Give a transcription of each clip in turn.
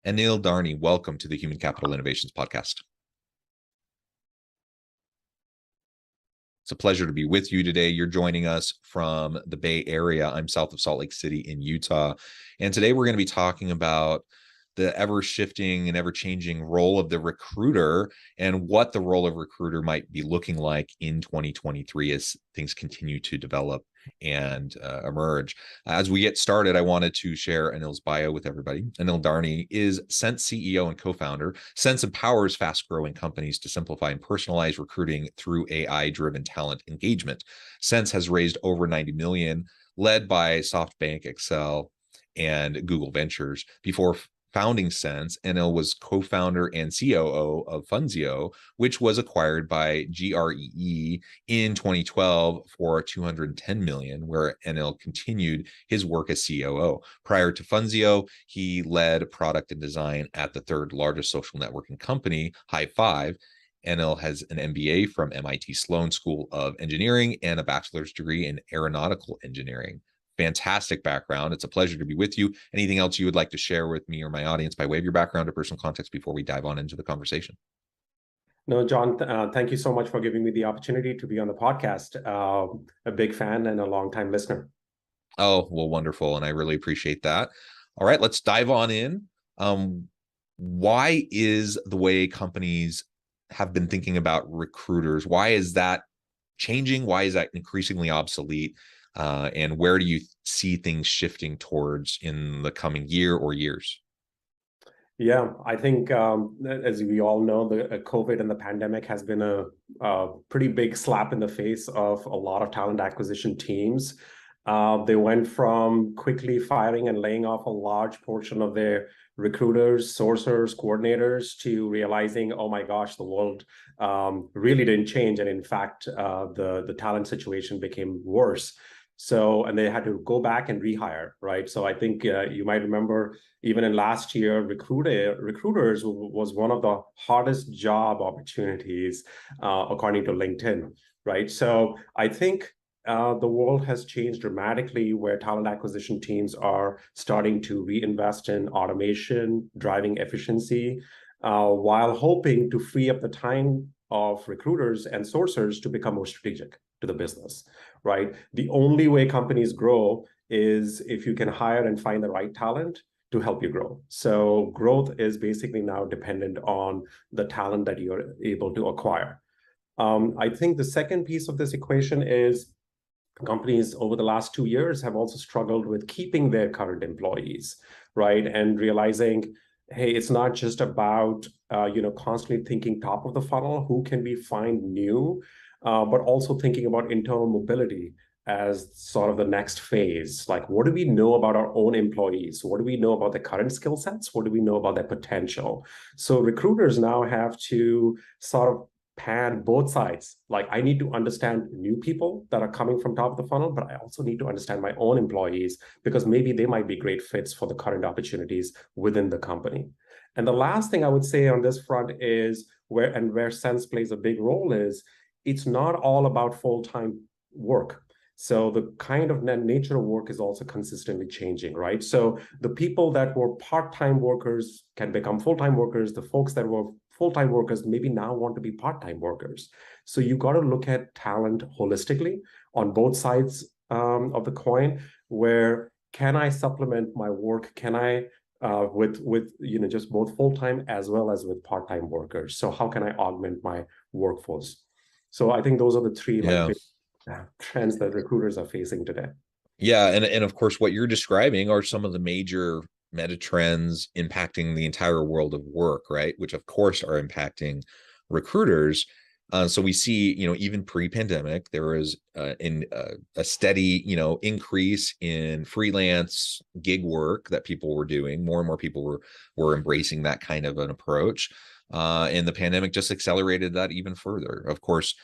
Anil Dharni, welcome to the Human Capital Innovations Podcast. It's a pleasure to be with you today. You're joining us from the Bay Area. I'm south of Salt Lake City in Utah. And today we're going to be talking about the ever-shifting and ever-changing role of the recruiter and what the role of recruiter might be looking like in 2023 as things continue to develop and emerge. As we get started, I wanted to share Anil's bio with everybody. Anil Dharni is Sense CEO and co-founder. Sense empowers fast-growing companies to simplify and personalize recruiting through AI-driven talent engagement. Sense has raised over 90 million, led by SoftBank, Excel, and Google Ventures. Before founding Sense, Anil was co-founder and COO of Funzio, which was acquired by GREE in 2012 for 210 million, where Anil continued his work as COO. Prior to Funzio, he led product and design at the third largest social networking company, High Five. Anil has an MBA from MIT Sloan School of Engineering and a bachelor's degree in aeronautical engineering. Fantastic background. It's a pleasure to be with you. Anything else you would like to share with me or my audience by way of your background or personal context before we dive on into the conversation? No, John, thank you so much for giving me the opportunity to be on the podcast. A big fan and a longtime listener. Oh, well, wonderful. And I really appreciate that. All right, let's dive on in. Why is the way companies have been thinking about recruiters, why is that changing? Why is that increasingly obsolete? And where do you see things shifting towards in the coming year or years? Yeah, I think as we all know, the COVID and the pandemic has been a pretty big slap in the face of a lot of talent acquisition teams. They went from quickly firing and laying off a large portion of their recruiters, sourcers, coordinators to realizing, oh my gosh, the world really didn't change. And in fact, the talent situation became worse. And they had to go back and rehire, right? So I think you might remember even in last year, recruiters was one of the hardest job opportunities, according to LinkedIn, right? So I think the world has changed dramatically where talent acquisition teams are starting to reinvest in automation, driving efficiency, while hoping to free up the time of recruiters and sourcers to become more strategic to the business, right? The only way companies grow is if you can hire and find the right talent to help you grow. So growth is basically now dependent on the talent that you're able to acquire. I think the second piece of this equation is companies over the last 2 years have also struggled with keeping their current employees, right? And realizing, hey, it's not just about constantly thinking top of the funnel, who can we find new, but also thinking about internal mobility as sort of the next phase. Like, what do we know about our own employees? What do we know about their current skill sets? What do we know about their potential? So recruiters now have to sort of pan both sides. Like, I need to understand new people that are coming from top of the funnel, but I also need to understand my own employees because maybe they might be great fits for the current opportunities within the company. And the last thing I would say on this front is where Sense plays a big role is it's not all about full-time work. So the kind of nature of work is also consistently changing, right? So the people that were part-time workers can become full-time workers. The folks that were full-time workers maybe now want to be part-time workers. So you got to look at talent holistically on both sides of the coin. Where can I supplement my work? Can I with just both full-time as well as with part-time workers? So how can I augment my workforce? So I think those are the three big trends that recruiters are facing today. Yeah, and of course, what you're describing are some of the major meta trends impacting the entire world of work, right? Which of course are impacting recruiters. So we see, even pre-pandemic, there was a steady, increase in freelance gig work that people were doing. More and more people were embracing that kind of an approach. And the pandemic just accelerated that even further. Of course,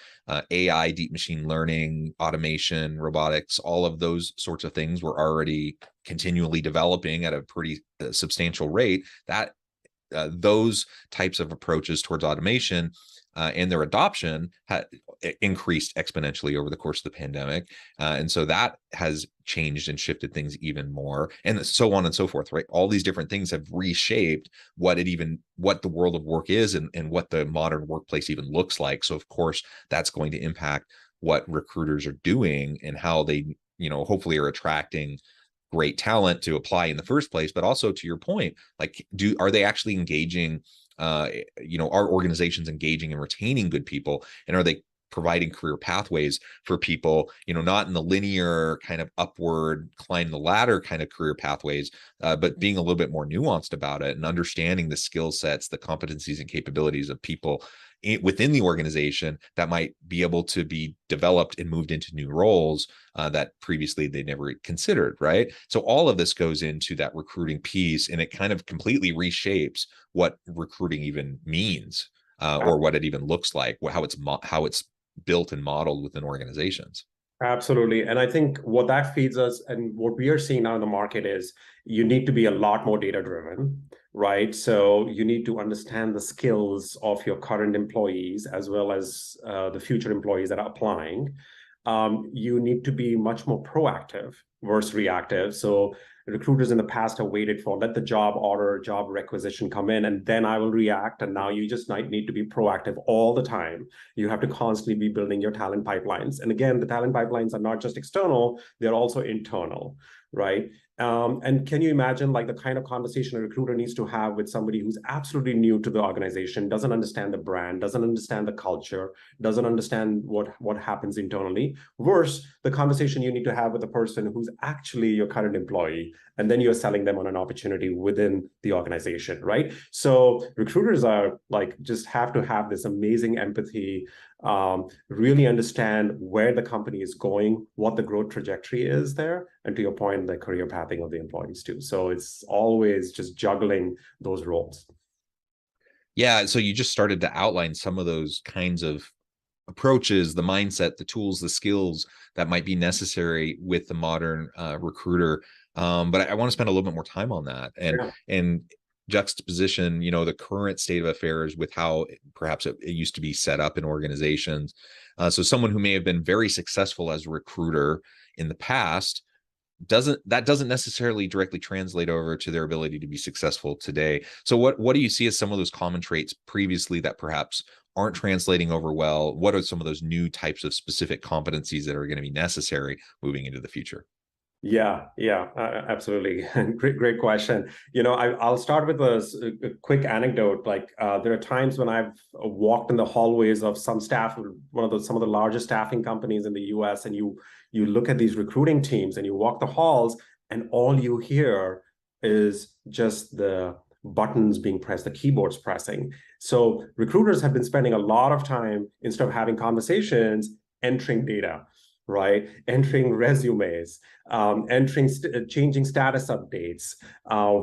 AI, deep machine learning, automation, robotics, all of those sorts of things were already continually developing at a pretty substantial rate. That those types of approaches towards automation and their adoption increased exponentially over the course of the pandemic. And so that has changed and shifted things even more, and so on and so forth, right? All these different things have reshaped what the world of work is, and what the modern workplace even looks like. So of course, that's going to impact what recruiters are doing and how they, hopefully are attracting great talent to apply in the first place. But also, to your point, like, are they actually engaging, are organizations engaging and retaining good people, and are they providing career pathways for people, not in the linear kind of upward climb the ladder kind of career pathways, but being a little bit more nuanced about it and understanding the skill sets, the competencies and capabilities of people within the organization that might be able to be developed and moved into new roles that previously they never considered, right? So all of this goes into that recruiting piece, and it kind of completely reshapes what recruiting even means, or what it even looks like, how it's built and modeled within organizations. Absolutely. And I think what that feeds us, and what we are seeing now in the market, is you need to be a lot more data driven, right? So you need to understand the skills of your current employees as well as the future employees that are applying. You need to be much more proactive versus reactive. So recruiters in the past have waited for, let the job order, job requisition come in, and then I will react. And now you just need to be proactive all the time. You have to constantly be building your talent pipelines. And again, the talent pipelines are not just external, they're also internal, right? And can you imagine like the kind of conversation a recruiter needs to have with somebody who's absolutely new to the organization, doesn't understand the brand, doesn't understand the culture, doesn't understand what happens internally, versus the conversation you need to have with a person who's actually your current employee, and then you're selling them on an opportunity within the organization, right? So recruiters are like, just have to have this amazing empathy, really understand where the company is going, what the growth trajectory is there, and to your point, the career pathing of the employees too. So it's always just juggling those roles. Yeah, so you just started to outline some of those kinds of approaches, the mindset, the tools, the skills that might be necessary with the modern recruiter. But I want to spend a little bit more time on that, and juxtaposition, the current state of affairs with how perhaps it used to be set up in organizations. So someone who may have been very successful as a recruiter in the past doesn't necessarily directly translate over to their ability to be successful today. So what do you see as some of those common traits previously that perhaps aren't translating over well? What are some of those new types of specific competencies that are going to be necessary moving into the future? Yeah, absolutely. Great question. I'll start with a quick anecdote. Like, there are times when I've walked in the hallways of some of the largest staffing companies in the US, and you look at these recruiting teams and you walk the halls, and all you hear is just the buttons being pressed, the keyboards pressing. So recruiters have been spending a lot of time, instead of having conversations, entering data, right? Entering resumes, changing status updates,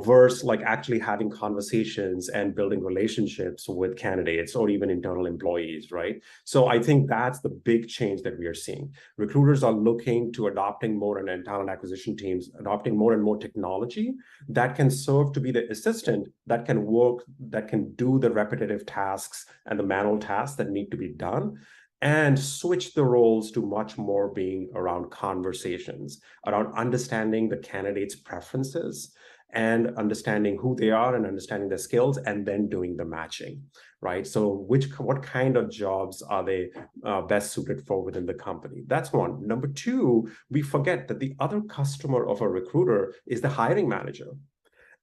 versus like actually having conversations and building relationships with candidates or even internal employees, right? So I think that's the big change that we are seeing. Recruiters are looking to adopting more, and talent acquisition teams adopting more and more technology that can serve to be the assistant that can work, that can do the repetitive tasks and the manual tasks that need to be done, and switch the roles to much more being around conversations, around understanding the candidate's preferences and understanding who they are and understanding their skills, and then doing the matching, right? So what kind of jobs are they best suited for within the company? That's one. Number two, we forget that the other customer of a recruiter is the hiring manager.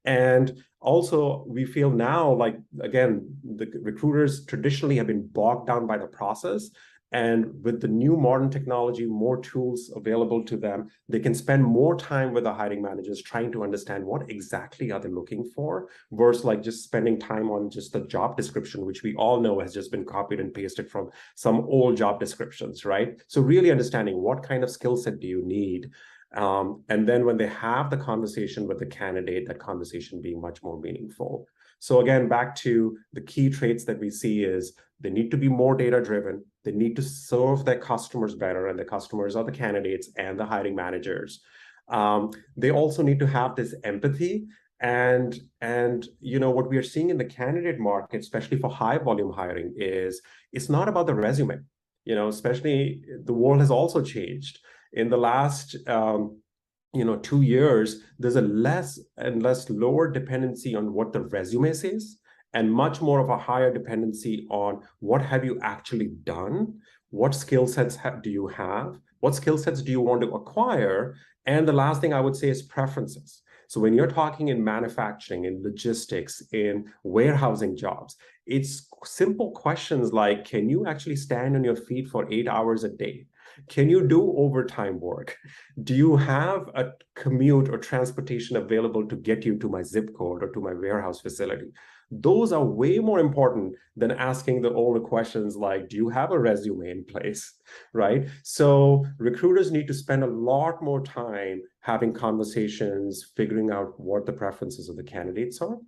And also, we feel now like, again, the recruiters traditionally have been bogged down by the process. And with the new modern technology, more tools available to them, they can spend more time with the hiring managers trying to understand what exactly are they looking for, versus like just spending time on just the job description, which we all know has just been copied and pasted from some old job descriptions, right? So really understanding what kind of skill set do you need? And then when they have the conversation with the candidate, that conversation being much more meaningful. So again, back to the key traits that we see is they need to be more data driven. They need to serve their customers better, and the customers are the candidates and the hiring managers. They also need to have this empathy And what we are seeing in the candidate market, especially for high volume hiring, is it's not about the resume. Especially the world has also changed in the last 2 years. There's a less and less lower dependency on what the resume says, and much more of a higher dependency on what have you actually done, what skill sets do you have, what skill sets do you want to acquire, and the last thing I would say is preferences. So when you're talking in manufacturing, in logistics, in warehousing jobs, it's simple questions like, can you actually stand on your feet for 8 hours a day? Can you do overtime work? Do you have a commute or transportation available to get you to my zip code or to my warehouse facility? Those are way more important than asking the older questions like, do you have a resume in place, right? So recruiters need to spend a lot more time having conversations, figuring out what the preferences of the candidates are,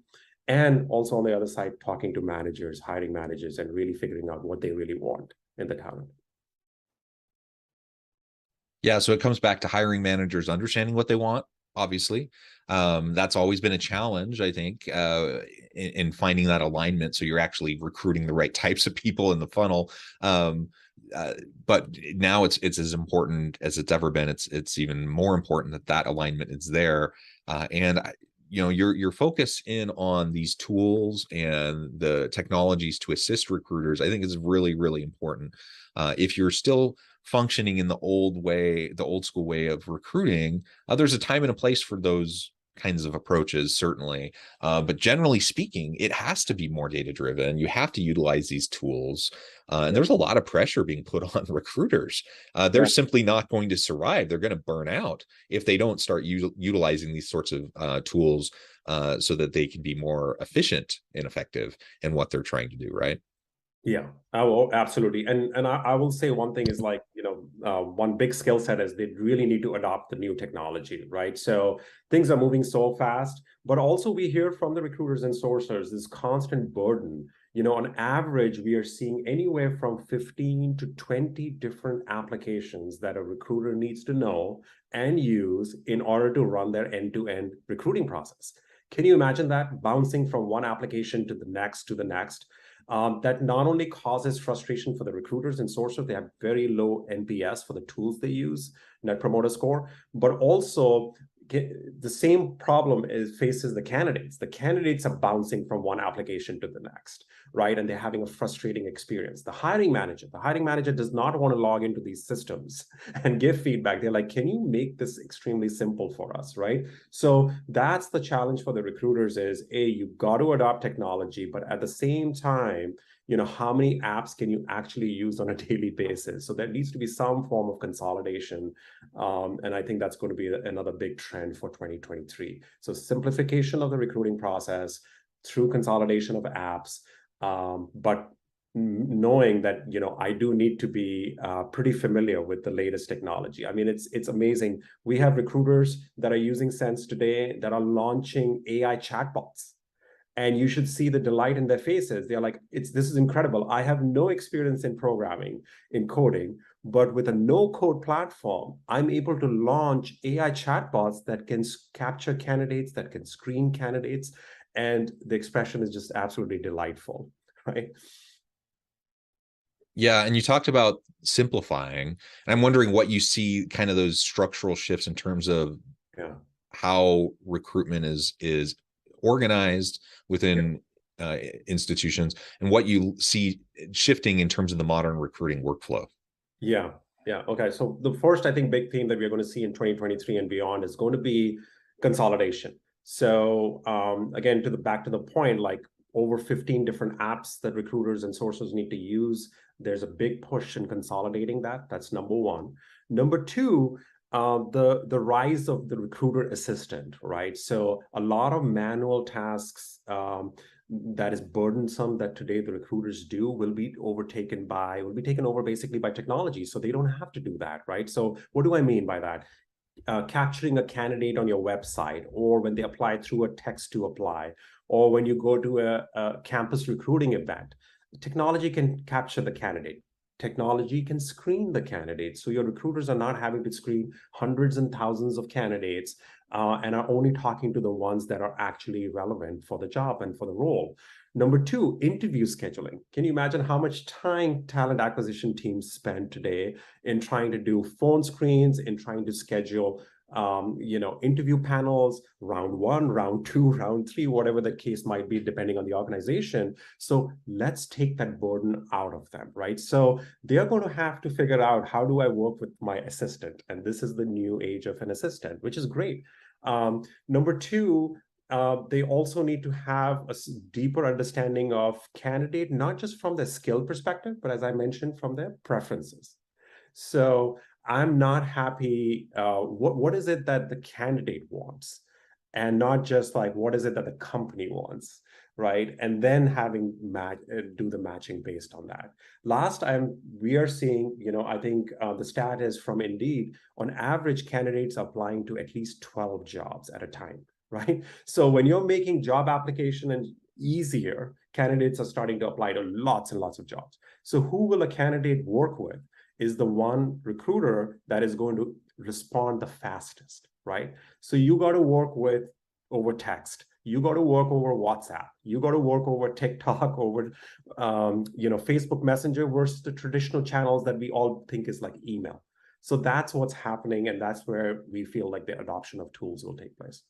and also on the other side, talking to managers, hiring managers, and really figuring out what they really want in the talent. Yeah, so it comes back to hiring managers understanding what they want, obviously. That's always been a challenge, I think, in finding that alignment. So you're actually recruiting the right types of people in the funnel. But now it's as important as it's ever been. It's even more important that alignment is there. And your focus in on these tools and the technologies to assist recruiters, I think, is really, really important. If you're still functioning in the old school way of recruiting, there's a time and a place for those kinds of approaches, certainly. But generally speaking, it has to be more data driven. You have to utilize these tools. And there's a lot of pressure being put on recruiters. They're simply not going to survive. They're going to burn out if they don't start utilizing these sorts of tools so that they can be more efficient and effective in what they're trying to do, right? Yeah, absolutely. And I will say one thing is like, one big skill set is they really need to adopt the new technology, right? So things are moving so fast, but also we hear from the recruiters and sourcers this constant burden. On average, we are seeing anywhere from 15 to 20 different applications that a recruiter needs to know and use in order to run their end-to-end recruiting process. Can you imagine that, bouncing from one application to the next to the next? That not only causes frustration for the recruiters and sourcers, they have very low NPS for the tools they use, Net Promoter Score, but also the same problem faces the candidates. The candidates are bouncing from one application to the next, right? And they're having a frustrating experience. The hiring manager does not want to log into these systems and give feedback. They're like, can you make this extremely simple for us, right? So that's the challenge for the recruiters is, you've got to adopt technology, but at the same time, how many apps can you actually use on a daily basis? So there needs to be some form of consolidation. And I think that's going to be another big trend for 2023. So simplification of the recruiting process through consolidation of apps, but knowing that, I do need to be pretty familiar with the latest technology. I mean, it's amazing. We have recruiters that are using Sense today that are launching AI chatbots. And you should see the delight in their faces. They're like, this is incredible. I have no experience in programming, in coding, but with a no-code platform, I'm able to launch AI chatbots that can capture candidates, that can screen candidates, and the expression is just absolutely delightful, right? Yeah, and you talked about simplifying, and I'm wondering what you see kind of those structural shifts in terms of how recruitment is organized within institutions, and what you see shifting in terms of the modern recruiting workflow. Yeah. Okay. So the first, I think, big theme that we're going to see in 2023 and beyond is going to be consolidation. So again, back to the point, like over 15 different apps that recruiters and sourcers need to use. There's a big push in consolidating that. That's number one. Number two, the rise of the recruiter assistant, right? So a lot of manual tasks that is burdensome that today the recruiters do will be taken over basically by technology. So they don't have to do that, right? So what do I mean by that? Capturing a candidate on your website, or when they apply through a text to apply, or when you go to a campus recruiting event, technology can capture the candidate. technology can screen the candidates. So your recruiters are not having to screen hundreds and thousands of candidates and are only talking to the ones that are actually relevant for the job and for the role. Number two, interview scheduling. Can you imagine how much time talent acquisition teams spend today in trying to do phone screens, in trying to schedule interview panels, round one, round two, round three, whatever the case might be, depending on the organization. So let's take that burden out of them, right? So they're going to have to figure out, how do I work with my assistant? And this is the new age of an assistant, which is great. Number two, they also need to have a deeper understanding of candidate, not just from the skill perspective, but as I mentioned, from their preferences. So I'm not happy. What is it that the candidate wants? And not just like, what is it that the company wants, right? And then having do the matching based on that. Last time we are seeing, I think the stat is from Indeed, on average, candidates applying to at least 12 jobs at a time, right? So when you're making job application and easier, candidates are starting to apply to lots and lots of jobs. So who will a candidate work with is the one recruiter that is going to respond the fastest, right? So you got to work with over text. You got to work over WhatsApp. You got to work over TikTok, over Facebook Messenger versus the traditional channels that we all think is like email. So that's what's happening, and that's where we feel like the adoption of tools will take place.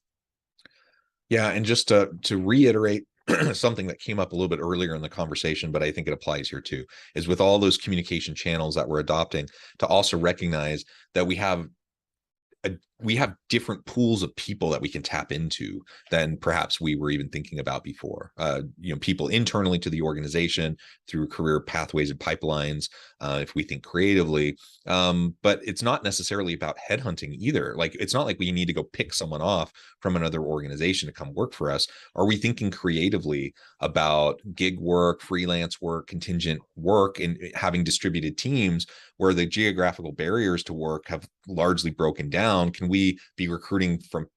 Yeah, and just to reiterate something that came up a little bit earlier in the conversation, but I think it applies here too, is with all those communication channels that we're adopting, to also recognize that we have different pools of people that we can tap into than perhaps we were even thinking about before. People internally to the organization through career pathways and pipelines, if we think creatively. But it's not necessarily about headhunting either. Like, it's not like we need to go pick someone off from another organization to come work for us. Are we thinking creatively about gig work, freelance work, contingent work, and having distributed teams where the geographical barriers to work have largely broken down? Can we be recruiting from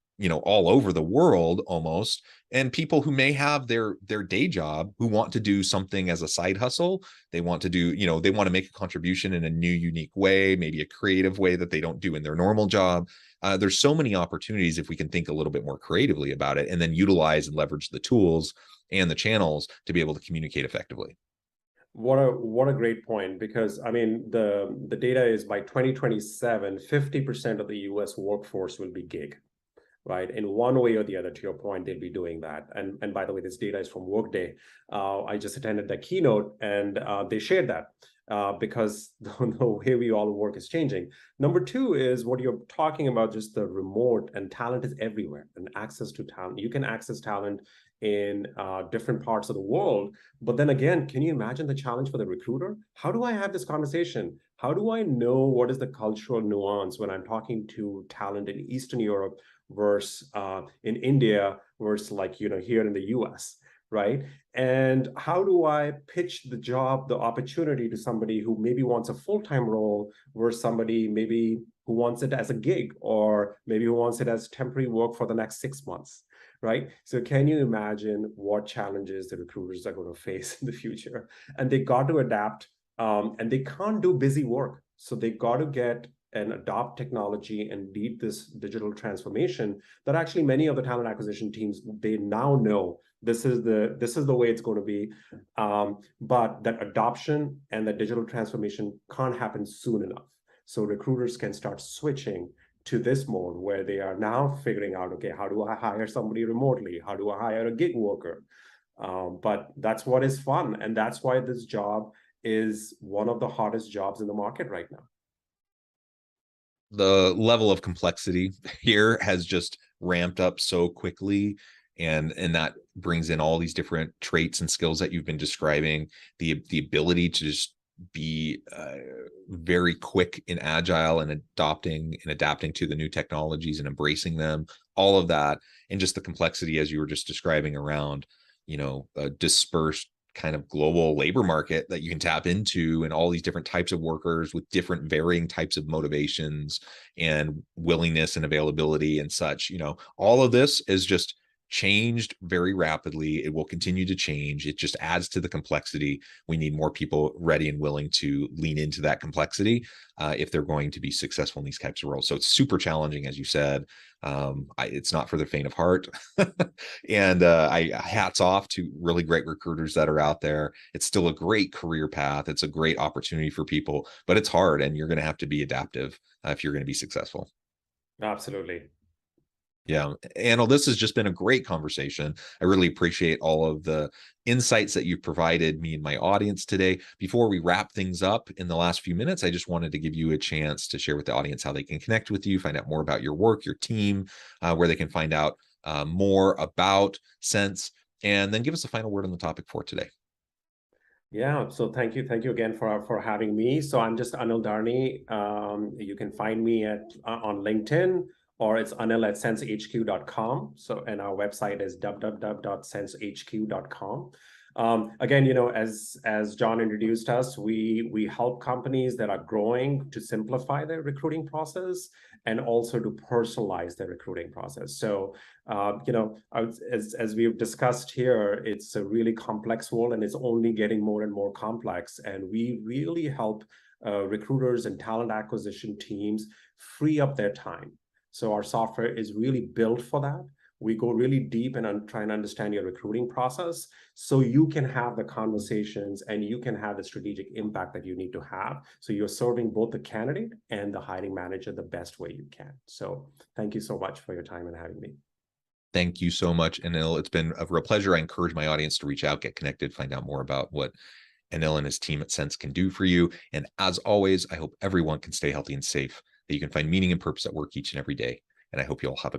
all over the world almost, and people who may have their day job who want to do something as a side hustle? They want to do, they want to make a contribution in a new, unique way, maybe a creative way that they don't do in their normal job. There's so many opportunities if we can think a little bit more creatively about it, and then utilize and leverage the tools and the channels to be able to communicate effectively. What a great point, because I mean, the data is by 2027, 50% of the US workforce will be gig, right? In one way or the other, to your point, they'll be doing that. And by the way, this data is from Workday. I just attended the keynote, and they shared that because the way we all work is changing. Number two is what you're talking about, just the remote, and talent is everywhere, and access to talent. You can access talent in different parts of the world. But then again, can you imagine the challenge for the recruiter? How do I have this conversation? How do I know what is the cultural nuance when I'm talking to talent in Eastern Europe versus in India versus here in the US, right? And how do I pitch the job, the opportunity to somebody who maybe wants a full-time role versus somebody maybe who wants it as a gig, or maybe who wants it as temporary work for the next 6 months? Right? So can you imagine what challenges the recruiters are going to face in the future? And they got to adapt, and they can't do busy work. So they got to get and adopt technology and lead this digital transformation that actually many of the talent acquisition teams, they now know this is the way it's going to be. But that adoption and that digital transformation can't happen soon enough. So recruiters can start switching to this mode where they are now figuring out, okay, how do I hire somebody remotely? How do I hire a gig worker? But that's what is fun. And that's why this job is one of the hottest jobs in the market right now. The level of complexity here has just ramped up so quickly. And that brings in all these different traits and skills that you've been describing, the ability to just be very quick and agile and adapting to the new technologies and embracing them, all of that. And just the complexity, as you were just describing, around a dispersed kind of global labor market that you can tap into, and all these different types of workers with different varying types of motivations and willingness and availability and such. All of this is just changed very rapidly. It will continue to change. It just adds to the complexity. We need more people ready and willing to lean into that complexity if they're going to be successful in these types of roles. So it's super challenging, as you said. It's not for the faint of heart. And I hats off to really great recruiters that are out there. It's still a great career path. It's a great opportunity for people, but it's hard, and you're going to have to be adaptive if you're going to be successful. Absolutely. Yeah, Anil, this has just been a great conversation. I really appreciate all of the insights that you've provided me and my audience today. Before we wrap things up in the last few minutes, I just wanted to give you a chance to share with the audience how they can connect with you, find out more about your work, your team, where they can find out more about Sense, and then give us a final word on the topic for today. Yeah, so thank you again for having me. So I'm just Anil Dharni. You can find me on LinkedIn, or it's anil@sensehq.com. So, and our website is www.sensehq.com. Again, as John introduced us, we help companies that are growing to simplify their recruiting process and also to personalize their recruiting process. So, as we've discussed here, it's a really complex world, and it's only getting more and more complex. And we really help recruiters and talent acquisition teams free up their time. So our software is really built for that. We go really deep and try and understand your recruiting process so you can have the conversations and you can have the strategic impact that you need to have. So you're serving both the candidate and the hiring manager the best way you can. So thank you so much for your time and having me. Thank you so much, Anil. It's been a real pleasure. I encourage my audience to reach out, get connected, find out more about what Anil and his team at Sense can do for you. And as always, I hope everyone can stay healthy and safe, that you can find meaning and purpose at work each and every day. And I hope you all have a